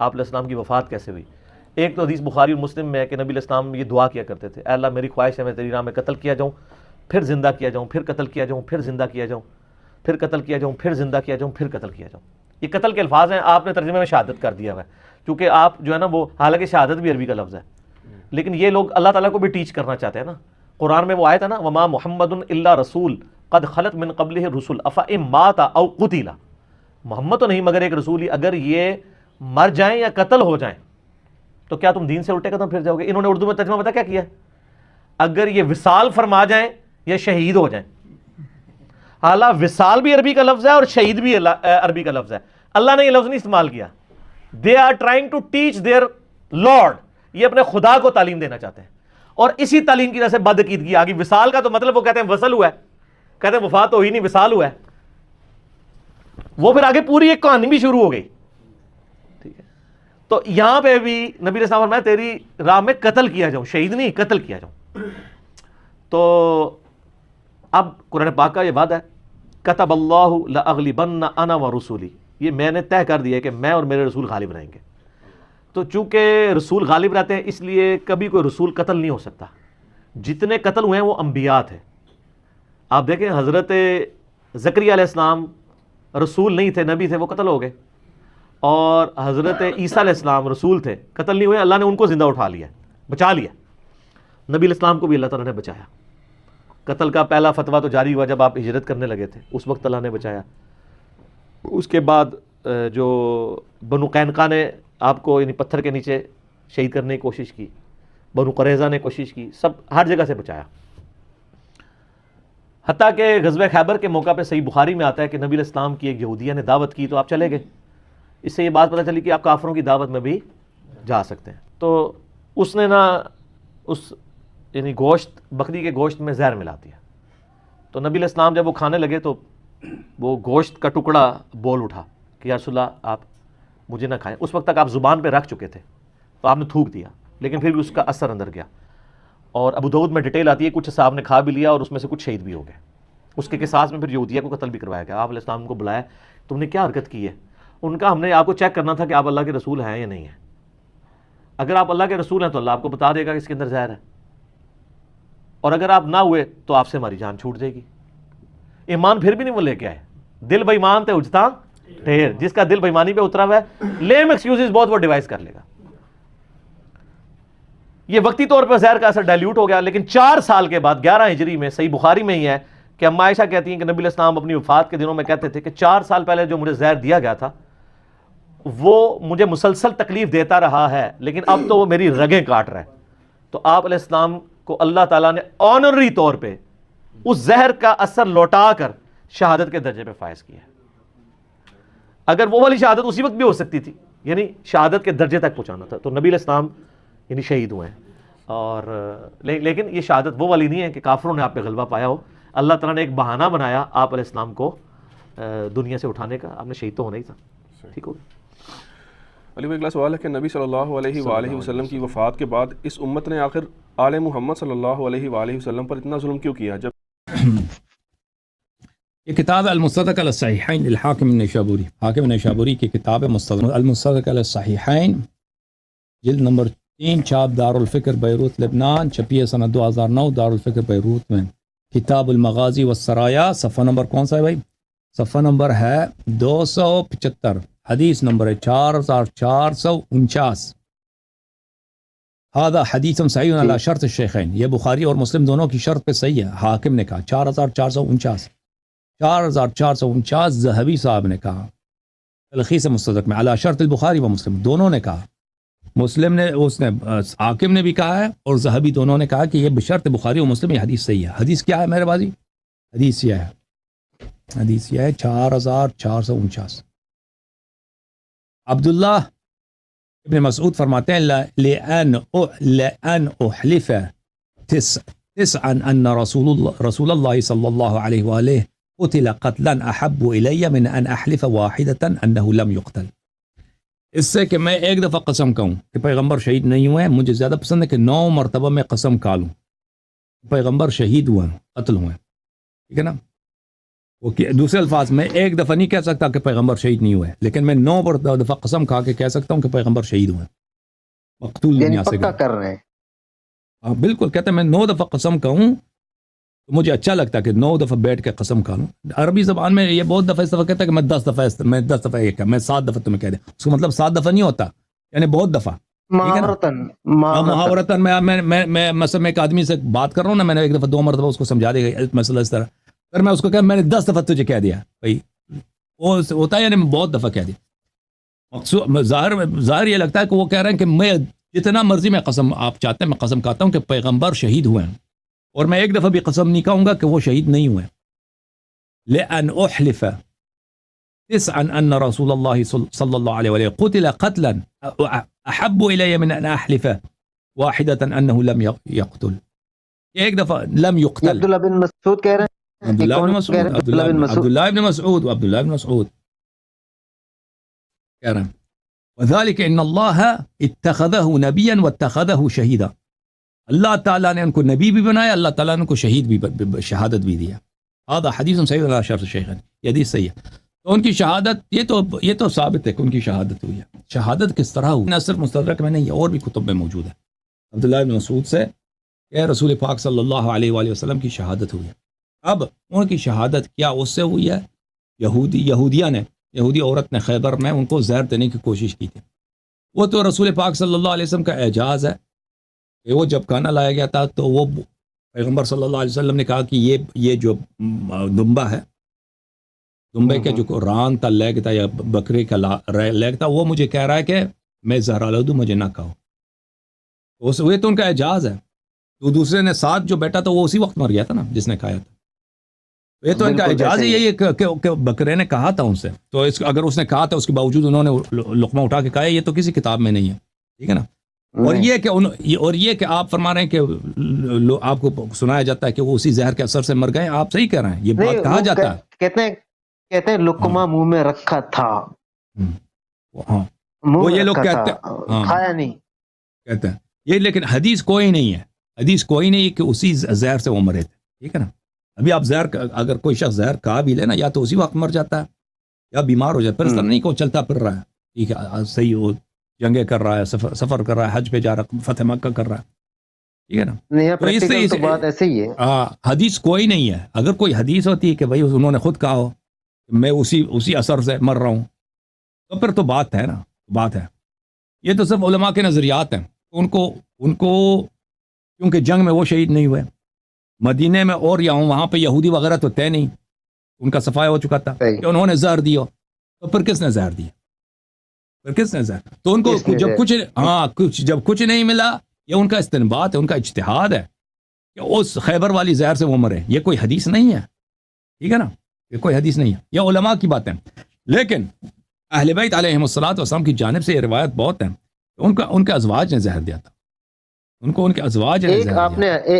آپ علیہ السلام کی وفات کیسے ہوئی؟ ایک تو حدیث بخاری اور مسلم میں ہے کہ نبی علیہ السلام یہ دعا کیا کرتے تھے، اے اللہ میری خواہش ہے میں تیری راہ میں قتل کیا جاؤں، پھر زندہ کیا جاؤں، پھر قتل کیا جاؤں، پھر زندہ کیا جاؤں، پھر قتل کیا جاؤں، پھر زندہ کیا جاؤں، پھر قتل کیا جاؤں۔ یہ قتل کے الفاظ ہیں، آپ نے ترجمے میں شہادت کر دیا ہوا ہے، کیونکہ آپ جو ہے نا وہ، حالانکہ شہادت بھی عربی کا لفظ ہے، لیکن یہ لوگ اللہ تعالیٰ کو بھی ٹیچ کرنا چاہتے ہیں نا۔ قرآن میں وہ آیت ہے نا، وما محمد الا رسول قد خلت من قبلہ الرسل افئن مات او قتل، محمد تو نہیں مگر ایک رسول ہی، اگر یہ مر جائیں یا قتل ہو جائیں تو کیا تم دین سے الٹے قدم پھر جاؤ گے؟ انہوں نے اردو میں ترجمہ پتہ کیا کیا ہے؟ اگر یہ وصال فرما جائیں یا شہید ہو جائیں۔ حالانکہ وصال بھی عربی کا لفظ ہے اور شہید بھی عربی کا لفظ ہے، اللہ نے یہ لفظ نہیں استعمال کیا۔ They are trying to teach their lord, یہ اپنے خدا کو تعلیم دینا چاہتے ہیں، اور اسی تعلیم کی وجہ سے بدعقیدگی آ گئی۔ وصال کا تو مطلب وہ کہتے ہیں وصل ہوا ہے، کہتے ہیں وفات تو ہوئی نہیں، وصال ہوا ہے، وہ پھر آگے پوری ایک کہانی بھی شروع ہو گئی۔ ٹھیک ہے، تو یہاں پہ بھی نبی علیہ السلام فرمایا تیری راہ میں قتل کیا جاؤں، شہید نہیں قتل کیا جاؤں۔ تو اب قرآن پاک کا یہ وعدہ ہے، کتب اللہ لاغلبن انا ورسولی، یہ میں نے طے کر دیا ہے کہ میں اور میرے رسول غالب رہیں گے۔ تو چونکہ رسول غالب رہتے ہیں اس لیے کبھی کوئی رسول قتل نہیں ہو سکتا۔ جتنے قتل ہوئے ہیں وہ انبیاء تھے۔ آپ دیکھیں حضرت زکریا علیہ السلام رسول نہیں تھے، نبی تھے، وہ قتل ہو گئے، اور حضرت عیسیٰ علیہ السلام رسول تھے، قتل نہیں ہوئے، اللہ نے ان کو زندہ اٹھا لیا، بچا لیا۔ نبی علیہ السلام کو بھی اللہ تعالیٰ نے بچایا۔ قتل کا پہلا فتویٰ تو جاری ہوا جب آپ ہجرت کرنے لگے تھے، اس وقت اللہ نے بچایا۔ اس کے بعد جو بنو قینقاع نے آپ کو یعنی پتھر کے نیچے شہید کرنے کی کوشش کی، بنو قریظہ نے کوشش کی، سب ہر جگہ سے بچایا۔ حتیٰ کہ غزوہ خیبر کے موقع پہ صحیح بخاری میں آتا ہے کہ نبی علیہ السلام کی ایک یہودیہ نے دعوت کی تو آپ چلے گئے۔ اس سے یہ بات پتہ چلی کہ آپ کافروں کی دعوت میں بھی جا سکتے ہیں۔ تو اس نے نا اس یعنی گوشت، بکری کے گوشت میں زہر ملا دیا۔ تو نبی علیہ السلام جب وہ کھانے لگے تو وہ گوشت کا ٹکڑا بول اٹھا کہ یا رسول اللہ آپ مجھے نہ کھائیں۔ اس وقت تک آپ زبان پہ رکھ چکے تھے تو آپ نے تھوک دیا، لیکن پھر بھی اس کا اثر اندر گیا، اور ابو داؤد میں ڈیٹیل آتی ہے کچھ صاحب نے کھا بھی لیا اور اس میں سے کچھ شہید بھی ہو گئے۔ اس کے قصاص میں پھر یہودیہ کو قتل بھی کروایا گیا۔ آپ علیہ السلام کو بلایا، تم نے کیا حرکت کی ہے؟ ان کا ہم نے آپ کو چیک کرنا تھا کہ آپ اللہ کے رسول ہیں یا نہیں ہیں۔ اگر آپ اللہ کے رسول ہیں تو اللہ آپ کو بتا دے گا کہ اس کے اندر زہر ہے، اور اگر آپ نہ ہوئے تو آپ سے ہماری جان چھوٹ جائے گی۔ ایمان پھر بھی نہیں وہ لے کے آئے، دل بے ایمان تے اجتا ٹھہر، جس کا دل بے ایمانی پہ اترا ہوا ہے لیم ایکسکیوزز بہت وہ ڈیوائز کر لے گا۔ یہ وقتی طور پر زہر کا اثر ڈائلیوٹ ہو گیا، لیکن 4 سال کے بعد 11 ہجری میں صحیح بخاری میں ہی ہے کہ اما عائشہ کہتی ہیں کہ نبی علیہ السلام اپنی وفات کے دنوں میں کہتے تھے کہ 4 سال پہلے جو مجھے زہر دیا گیا تھا وہ مجھے مسلسل تکلیف دیتا رہا ہے، لیکن اب تو وہ میری رگیں کاٹ رہا ہے۔ تو آپ علیہ السلام کو اللہ تعالیٰ نے آنرری طور پہ اس زہر کا اثر لوٹا کر شہادت کے درجے پہ فائز کیا ہے۔ اگر وہ والی شہادت اسی وقت بھی ہو سکتی تھی، یعنی شہادت کے درجے تک پہنچانا تھا، تو نبی علیہ السلام یعنی شہید ہوئے ہیں۔ اور لیکن یہ شہادت وہ والی نہیں ہے کہ کافروں نے آپ پہ غلبہ پایا ہو، اللہ تعالیٰ نے ایک بہانہ بنایا آپ علیہ السلام کو دنیا سے اٹھانے کا، آپ نے شہید تو ہونا ہی تھا۔ ٹھیک ہو گیا۔ علی بھائی اگلا سوال ہے کہ نبی صلی اللہ علیہ وآلہ وسلم کی وفات کے بعد اس امت نے آخر آل محمد صلی اللہ علیہ وآلہ وسلم پر اتنا ظلم کیوں کیا؟ جب یہ کتاب المستدرک علی الصحیحین للحاکم النیسابوری، حاکم نیسابوری کی کتاب المستدرک علی الصحیحین، جلد نمبر 3، چھاپ دارالفکر بیروت لبنان، چھپی ہے سنہ 2009 دارالفکر بیروت میں۔ کتاب المغازی والسرایا، صفحہ نمبر کون سا ہے بھائی؟ صفحہ نمبر ہے 275، حدیث نمبر ہے 4449۔ هذا حدیث صحیح علی شرط الشیخین، یہ بخاری اور مسلم دونوں کی شرط پہ صحیح ہے۔ حاکم نے کہا 4449، 4449 ذہبی صاحب نے کہا تلخیص مستدرک میں، علی شرط البخاری و مسلم، دونوں نے کہا، مسلم نے، اس نے حاکم نے بھی کہا ہے اور ذہبی دونوں نے کہا کہ یہ بشرط بخاری و مسلم یہ حدیث صحیح ہے۔ حدیث کیا ہے میرے بازی؟ حدیث یہ ہے، حدیث یہ ہے 4449۔ عبداللہ ابن مسعود فرماتے ہیں لأن احلف تسعا ان رسول اللہ صلی اللہ علیہ وآلہ قتل قتلا احب الی من ان احلف واحدتا انه لم يقتل، اس سے کہ میں ایک دفعہ قسم کہوں کہ پیغمبر شہید نہیں ہوئے، مجھے زیادہ پسند ہے کہ 9 مرتبہ میں قسم کھا لوں پیغمبر شہید ہوئے، قتل ہوئے، ٹھیک ہے نا؟ دوسرے الفاظ میں ایک دفعہ نہیں کہہ سکتا کہ پیغمبر شہید نہیں ہوئے، لیکن میں 9 دفعہ قسم کھا کے کہہ سکتا ہوں کہ پیغمبر شہید ہوئے، مقتول یعنی دنیا سے پکا گئے۔ کر رہے ہیں۔ ہاں بالکل، کہتے ہیں میں 9 دفعہ قسم کہوں تو مجھے اچھا لگتا ہے کہ 9 دفعہ بیٹھ کے قسم کھا لوں۔ عربی زبان میں یہ بہت دفعہ اس دفعہ کہتا ہے کہ میں 10 دفعہ یہ کہا، میں 7 دفعہ تمہیں کہہ دیں، اس کا مطلب 7 دفعہ نہیں ہوتا، یعنی بہت دفعہ، ٹھیک ہے نا؟ محاورتاً میں مثلا میں ایک آدمی سے بات کر رہا ہوں نا، میں نے ایک دفعہ 2 مرتبہ اس کو سمجھا دیا مسئلہ اس طرح، پھر میں اس کو کہا میں نے 10 دفعہ تجھے کہہ دیا بھائی، وہ ہوتا ہے یعنی میں بہت دفعہ کہہ دیا۔ مقصود ظاہر یہ لگتا ہے کہ وہ کہہ رہے ہیں کہ میں جتنا مرضی میں قسم آپ چاہتے ہیں میں قسم کھاتا ہوں کہ پیغمبر شہید ہوئے ہیں، اور میں ایک دفعہ بھی قسم نہیں کہوں گا کہ وہ شہید نہیں ہوئے۔ لأن أحلف تسعا أن رسول الله صلى الله عليه وسلم قتل قتلا أحب إلي من أن أحلف واحدة أنه لم يقتل، ایک دفعہ لم يقتل۔ عبداللہ بن مسعود کہہ رہے ہیں، عبداللہ بن مسعود، عبداللہ بن مسعود وعبداللہ بن مسعود کہہ رہے ہیں وذلك ان اللہ اتخذه نبیا واتخذه شہیدا، اللہ تعالیٰ نے ان کو نبی بھی بنایا، اللہ تعالیٰ نے ان کو شہید بھی شہادت بھی دیا۔ هذا حدیث صحیح علی شرط الشیخین، یہ حدیث صحیح ہے۔ تو ان کی شہادت یہ تو ثابت ہے کہ ان کی شہادت ہوئی ہے۔ شہادت کس طرح ہوئی؟ نہ صرف مستدرک میں نہیں، اور بھی کتب میں موجود ہے۔ عبداللہ بن مسعود سے کہ رسول پاک صلی اللہ علیہ وآلہ وسلم کی شہادت ہوئی ہے۔ اب ان کی شہادت کیا اس سے ہوئی ہے؟ یہودی عورت نے خیبر میں ان کو زہر دینے کی کوشش کی تھی۔ وہ تو رسول پاک صلی اللہ علیہ وسلم کا اعجاز ہے کہ وہ جب کھانا لایا گیا تھا تو وہ پیغمبر صلی اللہ علیہ وسلم نے کہا کہ یہ جو دمبا ہے، دمبے کے جو ران تھا، لیگ تھا یا بکرے کا لیگ تھا، وہ مجھے کہہ رہا ہے کہ میں زہر آلود ہوں، مجھے نہ کھاؤ۔ وہ تو ان کا اعجاز ہے۔ تو دوسرے نے ساتھ جو بیٹھا تھا وہ اسی وقت مر گیا تھا نا جس نے کھایا تھا۔ یہ تو ان کا اعجاز ہے، یہی کہ بکرے نے کہا تھا ان سے، تو اگر اس نے کہا تھا اس کے باوجود انہوں نے لقمہ اٹھا کے کھایا، یہ تو کسی کتاب میں نہیں ہے، ٹھیک ہے نا؟ اور یہ کہ آپ فرما رہے ہیں کہ آپ کو سنایا جاتا ہے کہ وہ اسی زہر کے اثر سے مر گئے، آپ صحیح کہہ رہے ہیں، یہ بات کہا جاتا ہے۔ کہتے ہیں لقمہ منہ میں رکھا تھا، ہاں وہ یہ لوگ کہتے ہیں، کھایا نہیں کہتے ہیں یہ، لیکن حدیث کوئی نہیں ہے، حدیث کوئی نہیں کہ اسی زہر سے وہ مرے تھے، ٹھیک ہے نا؟ ابھی آپ زہر اگر کوئی شخص زہر کھا بھی لے نا، یا تو اسی وقت مر جاتا ہے یا بیمار ہو جاتا ہے، پھر اس طرح نہیں کہ وہ چلتا پھر رہا ہے، ٹھیک ہے، صحیح، وہ جنگیں کر رہا ہے، سفر کر رہا ہے، حج پہ جا رہا ہے، فتح مکہ کر رہا ہے، ٹھیک ہے نا؟ تو بات ایسے ہی ہے۔ حدیث کوئی نہیں ہے۔ اگر کوئی حدیث ہوتی ہے کہ بھائی انہوں نے خود کہا ہو میں اسی اثر سے مر رہا ہوں، تو پھر تو بات ہے نا، بات ہے۔ یہ تو صرف علماء کے نظریات ہیں، ان کو کیونکہ جنگ میں وہ شہید نہیں ہوئے، مدینے میں اور یا وہاں پہ یہودی وغیرہ تو طے نہیں، ان کا صفایا ہو چکا تھا کہ انہوں نے زہر دیا، تو پھر کس نے زہر دیا؟ پھر کس نے زہر؟ تو ان کو جب کچھ نہیں ملا، یہ ان کا استنباط ہے، ان کا اجتہاد ہے کہ اس خیبر والی زہر سے وہ مرے، یہ کوئی حدیث نہیں ہے، ٹھیک ہے نا؟ یہ کوئی حدیث نہیں ہے، یہ علماء کی باتیں۔ لیکن اہل بیت علیہم الصلوۃ والسلام کی جانب سے یہ روایت بہت ہیں، ان کے ازواج نے زہر دیا تھا، ان کے ازواج نے زہر دیا تھا۔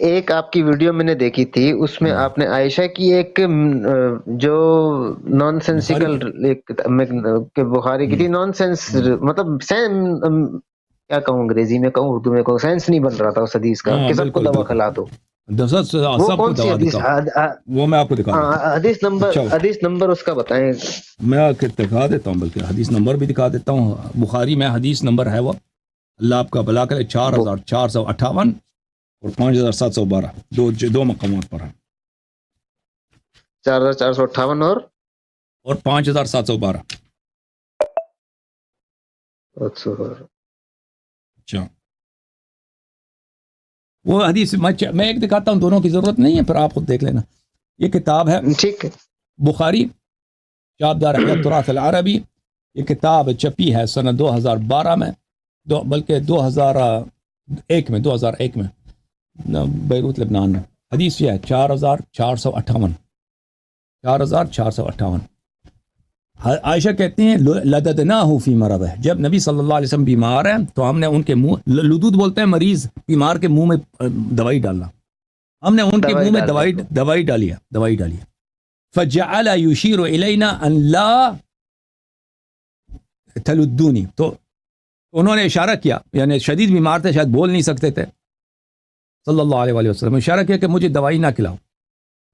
ایک آپ کی ویڈیو میں نے دیکھی تھی، اس میں آپ نے عائشہ کی ایک جو نان سینسیکل بخاری کی تھی، نان سینس مطلب کیا کہوں، انگریزی میں کہوں، اردو میں کہوں، سینس نہیں بن رہا تھا اس حدیث کا کہ سب کو دوا کھلا دو۔ وہ کون سی حدیث؟ وہ میں آپ کو دکھا دیتا ہوں، حدیث نمبر اس کا بتائیں۔ میں آپ کو دکھا دیتا ہوں، بلکہ حدیث نمبر بھی دکھا دیتا ہوں۔ بخاری میں حدیث نمبر ہے وہ، اللہ آپ کا بھلا کرے، 4458 اور 5712، دو مقامات پر ہے، 4458 اور 5712۔ اچھا، وہ حدیث میں ایک دکھاتا ہوں، دونوں کی ضرورت نہیں ہے، پھر آپ خود دیکھ لینا۔ یہ کتاب ہے، ٹھیک ہے، بخاری شابدار احیاء التراث العربی، یہ کتاب چھپی ہے سنہ 2012 میں، بلکہ 2001 میں بیروت لبنان میں۔ حدیث یہ ہے 4458۔ عائشہ کہتی ہیں لددناہ فی مرضہ، جب نبی صلی اللہ علیہ وسلم بیمار ہیں تو ہم نے ان کے منہ، لدود بولتے ہیں مریض بیمار کے منہ میں دوائی ڈالنا، ہم نے ان کے منہ میں دوائی ڈالی۔ فجعل یشیر الینا ان لا تلدونی، تو انہوں نے اشارہ کیا، یعنی شدید بیمار تھے، شاید بول نہیں سکتے تھے، صلی اللہ علیہ وسلم اشارہ کیا کہ مجھے دوائی نہ کھلاؤ،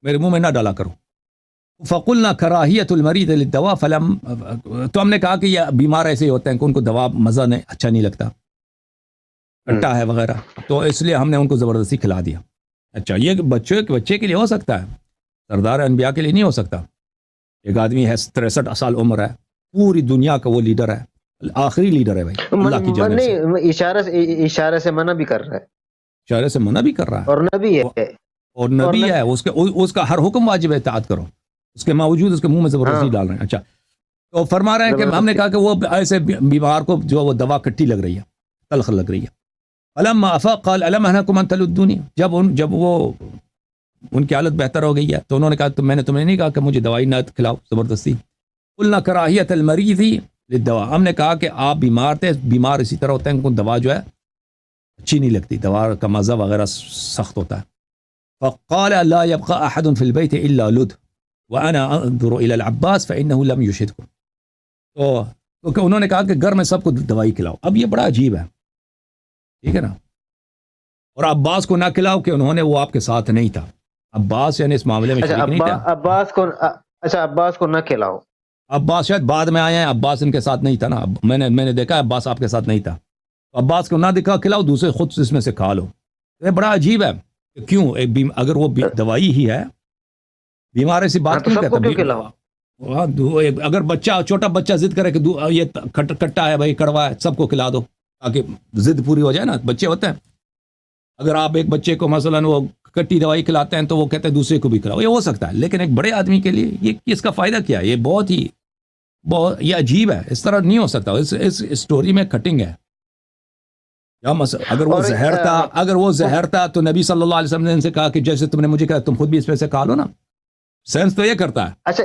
میرے منہ میں نہ ڈالا کرو، فقلنا کراہیت المریض للدواء فلم، تو ہم نے کہا کہ یہ بیمار ایسے ہوتے ہیں کہ ان کو دوا مزہ نہیں اچھا نہیں لگتا، کھٹا ہے وغیرہ، تو اس لیے ہم نے ان کو زبردستی کھلا دیا. اچھا یہ بچے کے لیے ہو سکتا ہے، سردار انبیاء کے لیے نہیں ہو سکتا. ایک آدمی ہے 63 سال عمر ہے، پوری دنیا کا وہ لیڈر ہے، آخری لیڈر ہے بھائی اللہ کی جانب سے. نہیں، اشارے سے منع بھی کر رہا ہے، اشارے سے منع بھی کر رہا ہے، اور نبی ہے، اور نبی ہے، اس کا ہر حکم واجب ہے اطاعت کرو، اس کے باوجود اس کے منہ میں زبردستی ڈال رہے ہیں. اچھا تو فرما رہے ہیں کہ ہم نے کہا کہ وہ ایسے بیمار کو جو وہ دوا کٹی لگ رہی ہے، تلخ لگ رہی ہے. فلما افاق قال الم انهكم ان تلدوني، جب وہ ان کی حالت بہتر ہو گئی ہے تو انہوں نے کہا تو میں نے تمہیں نہیں کہا کہ مجھے دوائی نہ کھلاؤ زبردستی. قلنا کراہیت المریض للدواء، ہم نے کہا کہ آپ بیمار تھے، بیمار اسی طرح ہوتے ہیں ان کو دوا جو ہے اچھی نہیں لگتی، دوا کا مزہ وغیرہ سخت ہوتا ہے. فقال لا يبقى احد في البيت الا لد وانا انظر الى العباس فانه لم يشهدكم. تو انہوں نے کہا کہ گھر میں سب کو دوائی کھلاؤ. اب یہ بڑا عجیب ہے، ٹھیک ہے نا، اور عباس کو نہ کھلاؤ کہ انہوں نے وہ آپ کے ساتھ نہیں تھا. عباس یعنی اس معاملے میں شریک نہیں تھا. عباس کو نہ کھلاؤ. عباس شاید بعد میں آئے ہیں، عباس ان کے ساتھ نہیں تھا نا، میں نے دیکھا عباس آپ کے ساتھ نہیں تھا. عباس کو نہ دکھا کھلاؤ، دوسرے خود اس میں سے کھا لو. یہ بڑا عجیب ہے کہ کیوں اگر وہ دوائی ہی ہے، بیمار ایسی بات کیوں کہتا ہے؟ اگر بچہ چھوٹا بچہ ضد کرے کہ یہ کٹا ہے بھائی، کڑوا ہے، سب کو کھلا دو تاکہ ضد پوری ہو جائے نا. بچے ہوتے ہیں، اگر آپ ایک بچے کو مثلا وہ کٹی دوائی کھلاتے ہیں تو وہ کہتے ہیں دوسرے کو بھی کھلاؤ، یہ ہو سکتا ہے. لیکن ایک بڑے آدمی کے لیے یہ اس کا فائدہ کیا ہے؟ یہ بہت یہ عجیب ہے، اس طرح نہیں ہو سکتا. اس اسٹوری میں کٹنگ ہے. اگر وہ زہر تھا تو نبی صلی اللہ علیہ وسلم نے ان سے کہا کہ جیسے تم نے مجھے کہا تم خود بھی اس میں سے کھا لو نا. سینس تو یہ کرتا ہے. اچھا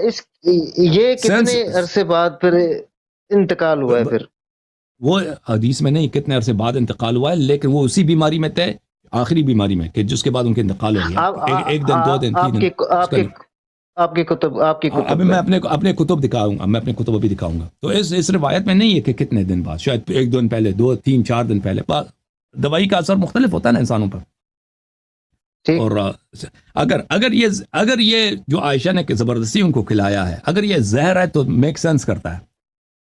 یہ کتنے عرصے بعد پھر انتقال ہوا ہے؟ پھر وہ حدیث میں نہیں کتنے عرصے بعد انتقال ہوا ہے، لیکن وہ اسی بیماری میں تھے، آخری بیماری میں، کہ جس کے بعد ان کے انتقال ہو گیا. ایک دن، 2 دن، 3 دن. آپ کی کتب ابھی میں اپنے کتب دکھاؤں گا، میں اپنے کتب ابھی دکھاؤں گا. تو اس روایت میں نہیں ہے کہ کتنے دن بعد، شاید 1 دن پہلے، 2 3 4 دن پہلے. دوائی کا اثر مختلف ہوتا ہے نا انسانوں پر. اور اگر یہ جو عائشہ نے کہ زبردستی ان کو کھلایا ہے، اگر یہ زہر ہے تو میک سینس کرتا ہے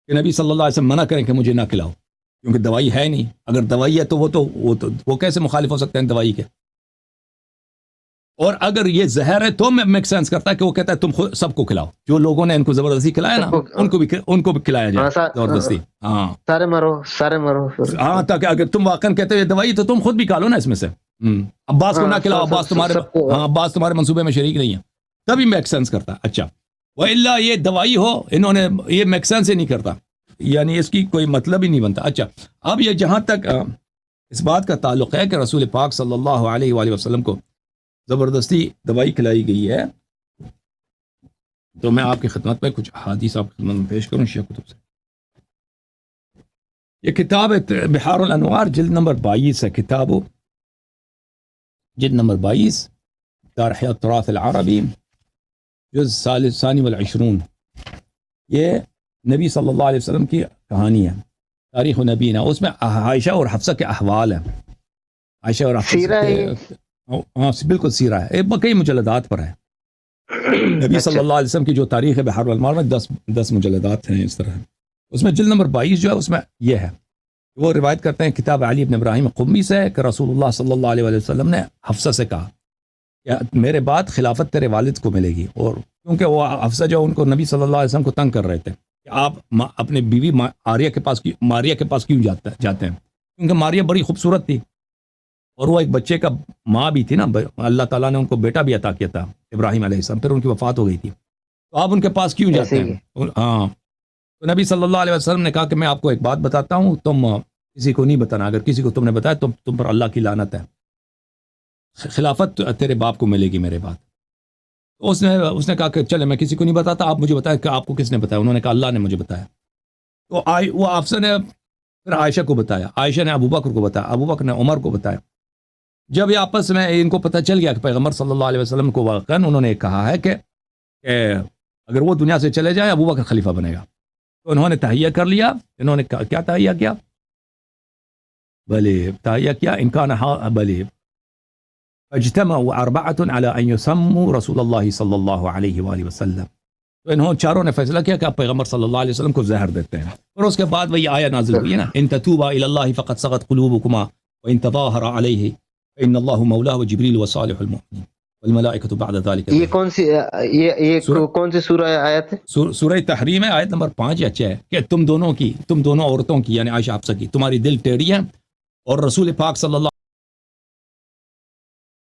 کہ نبی صلی اللہ علیہ وسلم منع کریں کہ مجھے نہ کھلاؤ، کیونکہ دوائی ہے نہیں. اگر دوائی ہے تو وہ کیسے مخالف ہو سکتے ہیں دوائی کے؟ اور اگر یہ زہر ہے تو میک سینس کرتا ہے کہ وہ کہتا ہے تم خود سب کو کھلاؤ. جو لوگوں نے ان کو زبردستی کھلایا نا ان کو بھی کھلایا جائے زبردستی. ہاں سارے مرو. ہاں تاکہ اگر تم واقعا کہتے ہو دوائی تو تم خود بھی کھا لو نا اس میں سے. عباس کو نہ کھلاؤ، عباس تمہارے منصوبے میں شریک نہیں ہے، تبھی میک سینس کرتا ہے. اچھا وَإِلَّا یہ دوائی ہو، انہوں نے یہ میک سینس ہی نہیں کرتا، یعنی اس کی کوئی مطلب ہی نہیں بنتا. اچھا اب یہ جہاں تک اس بات کا تعلق ہے کہ رسول پاک صلی اللہ علیہ وآلہ وسلم کو زبردستی دوائی کھلائی گئی ہے، تو میں آپ کی خدمت میں کچھ حدیث آپ کی خدمت میں پیش کروں شیخ کتب سے. یہ کتاب بحار الانوار جلد نمبر 22 ہے، جلد نمبر 22، دار احیاء التراث العربی، جز ثانی والعشرون. یہ نبی صلی اللہ علیہ وسلم کی کہانی ہے، تاریخ نبینا. اس میں عائشہ اور حفصہ کے احوال ہیں. عائشہ اور حفصہ ہاں بالکل سیرہ ہے، کئی مجلدات پر ہے. نبی صلی اللہ علیہ وسلم کی جو تاریخ ہے بحار الانوار میں 10 مجلدات ہیں اس طرح. اس میں جلد نمبر 22 جو ہے اس میں یہ ہے، وہ روایت کرتے ہیں کتاب علی بن ابراہیم قمی سے کہ رسول اللہ صلی اللہ علیہ وسلم نے حفصہ سے کہا کہ میرے بعد خلافت تیرے والد کو ملے گی. اور کیونکہ وہ حفصہ جو ان کو نبی صلی اللہ علیہ وسلم کو تنگ کر رہے تھے کہ آپ اپنے بیوی ماریا کے پاس کیوں جاتے ہیں، کیونکہ ماریا بڑی خوبصورت تھی اور وہ ایک بچے کا ماں بھی تھی نا، اللہ تعالیٰ نے ان کو بیٹا بھی عطا کیا تھا ابراہیم علیہ السلام، پھر ان کی وفات ہو گئی تھی، تو آپ ان کے پاس کیوں جاتے ہیں؟ ہاں تو نبی صلی اللہ علیہ وسلم نے کہا کہ میں آپ کو ایک بات بتاتا ہوں، تم کسی کو نہیں بتانا، اگر کسی کو تم نے بتایا تو تم پر اللہ کی لعنت ہے، خلافت تیرے باپ کو ملے گی میرے بعد. تو اس نے کہا کہ چلے میں کسی کو نہیں بتاتا، آپ مجھے بتائیں کہ آپ کو کس نے بتایا؟ انہوں نے کہا اللہ نے مجھے بتایا. تو وہ حفصہ نے پھر عائشہ کو بتایا، عائشہ نے ابو بکر کو بتایا، ابو بکر نے عمر کو بتایا. جب یہ آپس میں ان کو پتہ چل گیا کہ پیغمبر صلی اللہ علیہ وسلم کو واقعاً انہوں نے کہا ہے کہ اگر وہ دنیا سے چلے جائیں ابو بکر خلیفہ بنے گا، تو انہوں نے تہیہ کر لیا. انہوں نے کیا تہیہ کیا؟ بلے تہیہ کیا امکان بلے اجتمعوا 4 على ان يسموا رسول الله صلی اللہ علیہ وآلہ وسلم. تو انہوں چاروں نے فیصلہ کیا کہ آپ پیغمبر صلی اللہ علیہ وسلم کو زہر دیتے ہیں. اور اس کے بعد وہی آیہ نازل ہوئی ہے نا ان تتوبا الی اللہ فقد صغت قلوبکما وان تظاہر علیہ فان اللہ مولاہ وجبریل وصالح المؤمنین والملائکۃ بعد ذلك. یہ کون سی کون سی سورہ آیت ہے؟ سورہ تحریم ہے آیت نمبر 5 یا 6 کہ تم دونوں عورتوں کی یعنی عائشہ حفصہ کی تمہاری دل ٹیڑھی ہے اور رسول پاک صلی اللہ